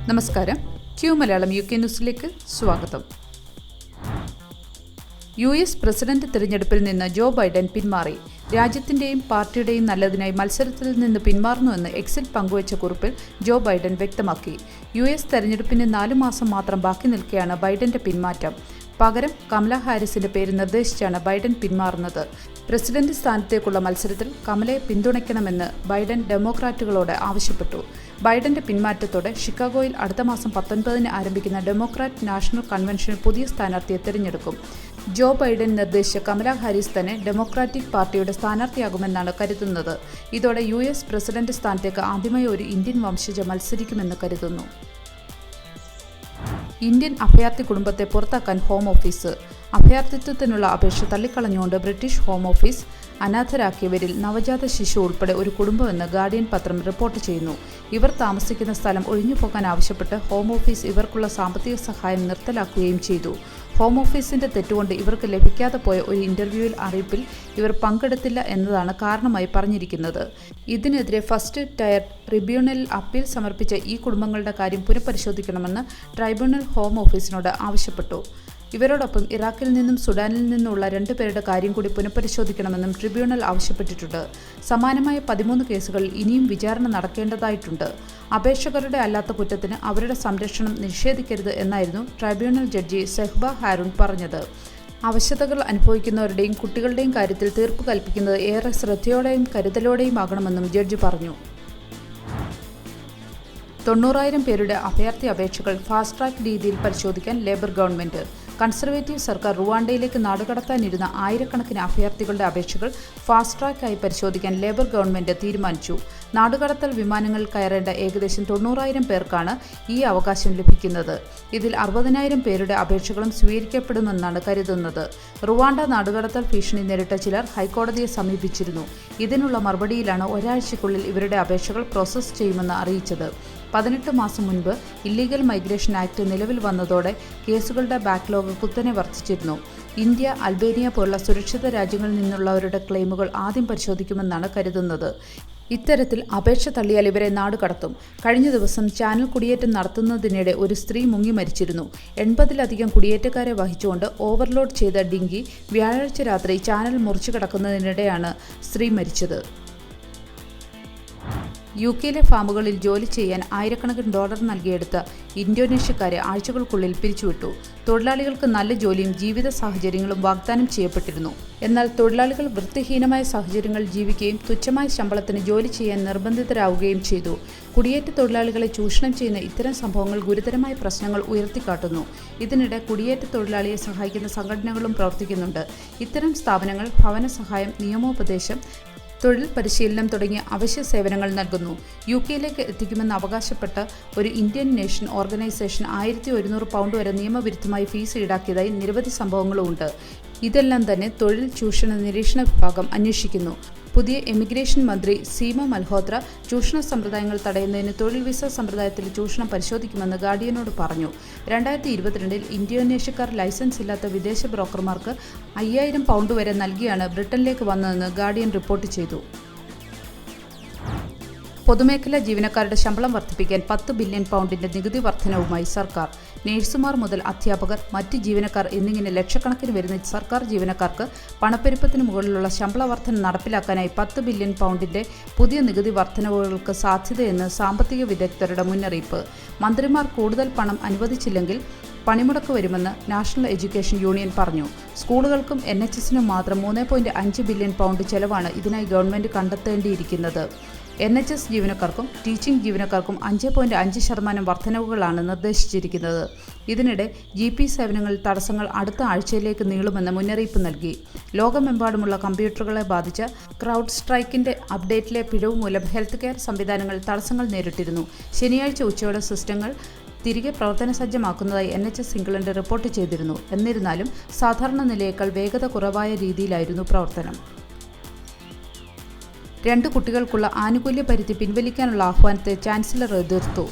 നമസ്കാരം. Q Malayalam UK ന്യൂസിലേക്ക് സ്വാഗതം. US പ്രസിഡന്റ് തിരഞ്ഞെടുപ്പിൽ നിന്ന് ജോ ബൈഡൻ പിന്മാറി. രാജ്യത്തിന്റെയും പാർട്ടിയുടെയും നല്ലതിനായി മത്സരത്തിൽ നിന്ന് പിന്മാറുന്നുവെന്ന് എക്സിൽ പങ്കുവച്ച കുറിപ്പിൽ ജോ ബൈഡൻ വ്യക്തമാക്കി. US തെരഞ്ഞെടുപ്പിന് 4 മാസം മാത്രം ബാക്കി നിൽക്കെയാണ് ബൈഡന്റെ പിന്മാറ്റം. പകരം കമല ഹാരിസിന്റെ പേര് നിർദ്ദേശിച്ചാണ് ബൈഡൻ പിന്മാറുന്നത്. പ്രസിഡന്റ് സ്ഥാനത്തേക്കുള്ള മത്സരത്തിൽ കമലയെ പിന്തുണയ്ക്കണമെന്ന് ബൈഡൻ ഡെമോക്രാറ്റുകളോട് ആവശ്യപ്പെട്ടു. ബൈഡന്റെ പിന്മാറ്റത്തോടെ ഷിക്കാഗോയിൽ അടുത്ത മാസം 19-ന് ആരംഭിക്കുന്ന ഡെമോക്രാറ്റ് നാഷണൽ കൺവെൻഷനിൽ പുതിയ സ്ഥാനാർത്ഥിയെ തിരഞ്ഞെടുക്കും. ജോ ബൈഡൻ നിർദ്ദേശിച്ച കമല ഹാരിസ് തന്നെ ഡെമോക്രാറ്റിക് പാർട്ടിയുടെ സ്ഥാനാർത്ഥിയാകുമെന്നാണ് കരുതുന്നത്. ഇതോടെ US പ്രസിഡന്റ് സ്ഥാനത്തേക്ക് ആദ്യമായി ഒരു ഇന്ത്യൻ വംശജ മത്സരിക്കുമെന്ന് കരുതുന്നു. ഇന്ത്യൻ അഭയാർത്ഥി കുടുംബത്തെ പുറത്താക്കാൻ ഹോം ഓഫീസ്. അഭയാർത്ഥിത്വത്തിനുള്ള അപേക്ഷ തള്ളിക്കളഞ്ഞുകൊണ്ട് ബ്രിട്ടീഷ് ഹോം ഓഫീസ് അനാഥരാക്കിയവരിൽ നവജാത ശിശു ഉൾപ്പെടെ ഒരു കുടുംബമെന്ന് ഗാർഡിയൻ പത്രം റിപ്പോർട്ട് ചെയ്യുന്നു. ഇവർ താമസിക്കുന്ന സ്ഥലം ഒഴിഞ്ഞുപോകാൻ ആവശ്യപ്പെട്ട് ഹോം ഓഫീസ് ഇവർക്കുള്ള സാമ്പത്തിക സഹായം നിർത്തലാക്കുകയും ചെയ്തു. ഹോം ഓഫീസിന്റെ തെറ്റുകൊണ്ട് ഇവർക്ക് ലഭിക്കാതെ പോയ ഒരു ഇന്റർവ്യൂവിൽ അറിയിപ്പിൽ ഇവർ പങ്കെടുത്തില്ല എന്നതാണ് കാരണമായി പറഞ്ഞിരിക്കുന്നത്. ഇതിനെതിരെ ഫസ്റ്റ് ടയർ ട്രിബ്യൂണലിൽ അപ്പീൽ സമർപ്പിച്ച ഈ കുടുംബങ്ങളുടെ കാര്യം പുനഃപരിശോധിക്കണമെന്ന് ട്രൈബ്യൂണൽ ഹോം ഓഫീസിനോട് ആവശ്യപ്പെട്ടു. ഇവരോടൊപ്പം ഇറാഖിൽ നിന്നും സുഡാനിൽ നിന്നുള്ള 2 പേരുടെ കാര്യം കൂടി പുനഃപരിശോധിക്കണമെന്നും ട്രിബ്യൂണൽ ആവശ്യപ്പെട്ടിട്ടുണ്ട്. സമാനമായ 13 കേസുകളിൽ ഇനിയും വിചാരണ നടക്കേണ്ടതായിട്ടുണ്ട്. അപേക്ഷകരുടെ അല്ലാത്ത കുറ്റത്തിന് അവരുടെ സംരക്ഷണം നിഷേധിക്കരുത് എന്നായിരുന്നു ട്രൈബ്യൂണൽ ജഡ്ജി സെഹ്ബ ഹാരൂൺ പറഞ്ഞത്. അവശതകൾ അനുഭവിക്കുന്നവരുടെയും കുട്ടികളുടെയും കാര്യത്തിൽ തീർപ്പ് കൽപ്പിക്കുന്നത് ഏറെ ശ്രദ്ധയോടെയും കരുതലോടെയും ആകണമെന്നും ജഡ്ജി പറഞ്ഞു. 90,000 പേരുടെ അഭയാർത്ഥി അപേക്ഷകൾ ഫാസ്റ്റ് ട്രാക്ക് രീതിയിൽ പരിശോധിക്കാൻ ലേബർ ഗവൺമെന്റ്. കൺസർവേറ്റീവ് സർക്കാർ റുവാണ്ടയിലേക്ക് നാടുകടത്താനിരുന്ന ആയിരക്കണക്കിന് അഭയാർത്ഥികളുടെ അപേക്ഷകൾ ഫാസ്റ്റ് ട്രാക്കായി പരിശോധിക്കാൻ ലേബർ ഗവൺമെന്റ് തീരുമാനിച്ചു. നാടുകടത്തൽ വിമാനങ്ങളിൽ കയറേണ്ട ഏകദേശം 90,000 പേർക്കാണ് ഈ അവകാശം ലഭിക്കുന്നത്. ഇതിൽ 60,000 പേരുടെ അപേക്ഷകളും സ്വീകരിക്കപ്പെടുമെന്നാണ് കരുതുന്നത്. റുവാണ്ട നാടുകടത്തൽ ഭീഷണി നേരിട്ട ചിലർ ഹൈക്കോടതിയെ സമീപിച്ചിരുന്നു. ഇതിനുള്ള മറുപടിയിലാണ് ഒരാഴ്ചയ്ക്കുള്ളിൽ ഇവരുടെ അപേക്ഷകൾ പ്രോസസ് ചെയ്യുമെന്ന് അറിയിച്ചത്. 18 മാസം മുൻപ് ഇല്ലീഗൽ മൈഗ്രേഷൻ ആക്ട് നിലവിൽ വന്നതോടെ കേസുകളുടെ ബാക്ക്ലോഗ് കുത്തനെ വർദ്ധിച്ചിരുന്നു. ഇന്ത്യ, അൽബേനിയ പോലുള്ള സുരക്ഷിത രാജ്യങ്ങളിൽ നിന്നുള്ളവരുടെ ക്ലെയിമുകൾ ആദ്യം പരിശോധിക്കുമെന്നാണ് കരുതുന്നത്. ഇത്തരത്തിൽ അപേക്ഷ തള്ളിയാൽ ഇവരെ നാടുകടത്തും. കഴിഞ്ഞ ദിവസം ചാനൽ കുടിയേറ്റം നടത്തുന്നതിനിടെ ഒരു സ്ത്രീ മുങ്ങി മരിച്ചിരുന്നു. 80-ലധികം കുടിയേറ്റക്കാരെ വഹിച്ചുകൊണ്ട് ഓവർലോഡ് ചെയ്ത ഡിങ്കി വ്യാഴാഴ്ച രാത്രി ചാനൽ മുറിച്ചു കടക്കുന്നതിനിടെയാണ് സ്ത്രീ മരിച്ചത്. UK-യിലെ ഫാമുകളിൽ ജോലി ചെയ്യാൻ ആയിരക്കണക്കിന് ഡോളർ നൽകിയെടുത്ത ഇന്തോനേഷ്യക്കാരെ ആഴ്ചകൾക്കുള്ളിൽ പിരിച്ചുവിട്ടു. തൊഴിലാളികൾക്ക് നല്ല ജോലിയും ജീവിത സാഹചര്യങ്ങളും വാഗ്ദാനം ചെയ്യപ്പെട്ടിരുന്നു. എന്നാൽ തൊഴിലാളികൾ വൃത്തിഹീനമായ സാഹചര്യങ്ങളിൽ ജീവിക്കുകയും തുച്ഛമായ ശമ്പളത്തിന് ജോലി ചെയ്യാൻ നിർബന്ധിതരാവുകയും ചെയ്തു. കുടിയേറ്റ തൊഴിലാളികളെ ചൂഷണം ചെയ്യുന്ന ഇത്തരം സംഭവങ്ങൾ ഗുരുതരമായ പ്രശ്നങ്ങൾ ഉയർത്തിക്കാട്ടുന്നു. ഇതിനിടെ കുടിയേറ്റ തൊഴിലാളിയെ സഹായിക്കുന്ന സംഘടനകളും പ്രവർത്തിക്കുന്നുണ്ട്. ഇത്തരം സ്ഥാപനങ്ങൾ ഭവന സഹായം, നിയമോപദേശം, തൊഴിൽ പരിശീലനം തുടങ്ങിയ അവശ്യ സേവനങ്ങൾ നൽകുന്നു. UK-യിലേക്ക് എത്തിക്കുമെന്ന് അവകാശപ്പെട്ട ഒരു ഇന്ത്യൻ നേഷൻ ഓർഗനൈസേഷൻ 1,100 പൗണ്ട് വരെ നിയമവിരുദ്ധമായി ഫീസ് ഈടാക്കിയതായി നിരവധി സംഭവങ്ങളുമുണ്ട്. ഇതെല്ലാം തന്നെ തൊഴിൽ ചൂഷണ നിരീക്ഷണ വിഭാഗം അന്വേഷിക്കുന്നു. പുതിയ എമിഗ്രേഷൻ മന്ത്രി സീമ മൽഹോത്ര ചൂഷണ സമ്പ്രദായങ്ങൾ തടയുന്നതിന് തൊഴിൽ വിസ സമ്പ്രദായത്തിലെ ചൂഷണം പരിശോധിക്കുമെന്ന് ഗാർഡിയനോട് പറഞ്ഞു. 2022-ൽ ഇന്തോനേഷ്യക്കാർ ലൈസൻസ് ഇല്ലാത്ത വിദേശ ബ്രോക്കർമാർക്ക് 5,000 പൗണ്ട് വരെ നൽകിയാണ് ബ്രിട്ടനിലേക്ക് വന്നതെന്ന് ഗാർഡിയൻ റിപ്പോർട്ട് ചെയ്തു. പൊതുമേഖലാ ജീവനക്കാരുടെ ശമ്പളം വർദ്ധിപ്പിക്കാൻ 10 ബില്യൺ പൗണ്ടിന്റെ നികുതി വർധനവുമായി സർക്കാർ. നഴ്സുമാർ മുതൽ അധ്യാപകർ, മറ്റ് ജീവനക്കാർ എന്നിങ്ങനെ ലക്ഷക്കണക്കിന് വരുന്ന സർക്കാർ ജീവനക്കാർക്ക് പണപ്പെരുപ്പത്തിന് മുകളിലുള്ള ശമ്പള വർധന നടപ്പിലാക്കാനായി 10 ബില്യൺ പൗണ്ടിന്റെ പുതിയ നികുതി വർധനവുകൾക്ക് സാധ്യതയെന്ന് സാമ്പത്തിക വിദഗ്ധരുടെ മുന്നറിയിപ്പ്. മന്ത്രിമാർ കൂടുതൽ പണം അനുവദിച്ചില്ലെങ്കിൽ പണിമുടക്ക് വരുമെന്ന് നാഷണൽ എഡ്യൂക്കേഷൻ യൂണിയൻ പറഞ്ഞു. സ്കൂളുകൾക്കും NHSനും മാത്രം 3.5 ബില്യൺ പൗണ്ട് ചെലവാണ് ഇതിനായി ഗവൺമെന്റ് കണ്ടെത്തേണ്ടിയിരിക്കുന്നത്. NHS ജീവനക്കാർക്കും ടീച്ചിംഗ് ജീവനക്കാർക്കും 5.5% വർധനവുകളാണ് നിർദ്ദേശിച്ചിരിക്കുന്നത്. ഇതിനിടെ GP സേവനങ്ങളിൽ തടസ്സങ്ങൾ അടുത്ത ആഴ്ചയിലേക്ക് നീളുമെന്ന് മുന്നറിയിപ്പ് നൽകി. ലോകമെമ്പാടുമുള്ള കമ്പ്യൂട്ടറുകളെ ബാധിച്ച ക്രൗഡ് സ്ട്രൈക്കിന്റെ അപ്ഡേറ്റിലെ പിഴവ് മൂലം ഹെൽത്ത് കെയർ സംവിധാനങ്ങൾ തടസ്സങ്ങൾ നേരിട്ടിരുന്നു. ശനിയാഴ്ച ഉച്ചയോടെ സിസ്റ്റങ്ങൾ തിരികെ പ്രവർത്തന സജ്ജമാക്കുന്നതായി NHS ഇംഗ്ലണ്ട് റിപ്പോർട്ട് ചെയ്തിരുന്നു. എന്നിരുന്നാലും സാധാരണ നിലയേക്കാൾ വേഗത കുറവായ രീതിയിലായിരുന്നു പ്രവർത്തനം. 2 കുട്ടികൾക്കുള്ള ആനുകൂല്യ പരിധി പിൻവലിക്കാനുള്ള ആഹ്വാനത്തെ ചാൻസലർ എതിർത്തു.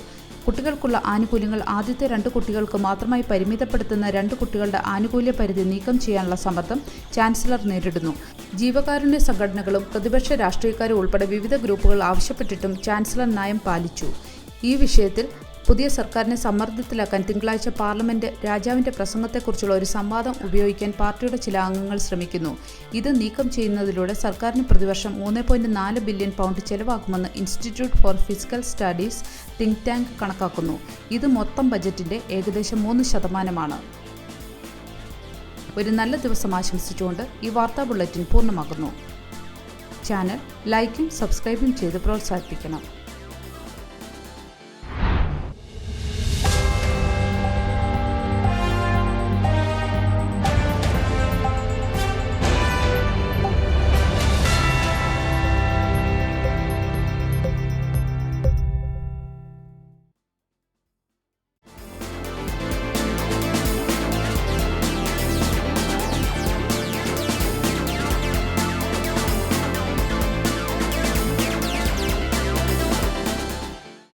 കുട്ടികൾക്കുള്ള ആനുകൂല്യങ്ങൾ ആദ്യത്തെ 2 കുട്ടികൾക്ക് മാത്രമായി പരിമിതപ്പെടുത്തുന്ന 2 കുട്ടികളുടെ ആനുകൂല്യ പരിധി നീക്കം ചെയ്യാനുള്ള സമ്മർദ്ദം ചാൻസലർ നേരിടുന്നു. ജീവകാരുണ്യ സംഘടനകളും പ്രതിപക്ഷ രാഷ്ട്രീയക്കാരും ഉൾപ്പെടെ വിവിധ ഗ്രൂപ്പുകൾ ആവശ്യപ്പെട്ടിട്ടും ചാൻസലർ നയം പാലിച്ചു. ഈ വിഷയത്തിൽ പുതിയ സർക്കാരിനെ സമ്മർദ്ദത്തിലാക്കാൻ തിങ്കളാഴ്ച പാർലമെന്റ് രാജാവിന്റെ പ്രസംഗത്തെക്കുറിച്ചുള്ള ഒരു സംവാദം ഉപയോഗിക്കാൻ പാർട്ടിയുടെ ചില അംഗങ്ങൾ ശ്രമിക്കുന്നു. ഇത് നീക്കം ചെയ്യുന്നതിലൂടെ സർക്കാരിന് പ്രതിവർഷം 3.4 ബില്യൺ പൗണ്ട് ചെലവാകുമെന്ന് institute for fiscal studies think tank കണക്കാക്കുന്നു. ഇത് മൊത്തം ബജറ്റിന്റെ ഏകദേശം 3%. ഒരു നല്ല ദിവസം ആശംസിച്ചുകൊണ്ട് ഈ വാർത്താ ബുള്ളറ്റിൻ പൂർണ്ണമാകുന്നു. ചാനൽ ലൈക്കും സബ്സ്ക്രൈബും ചെയ്ത് പ്രോത്സാഹിപ്പിക്കണം.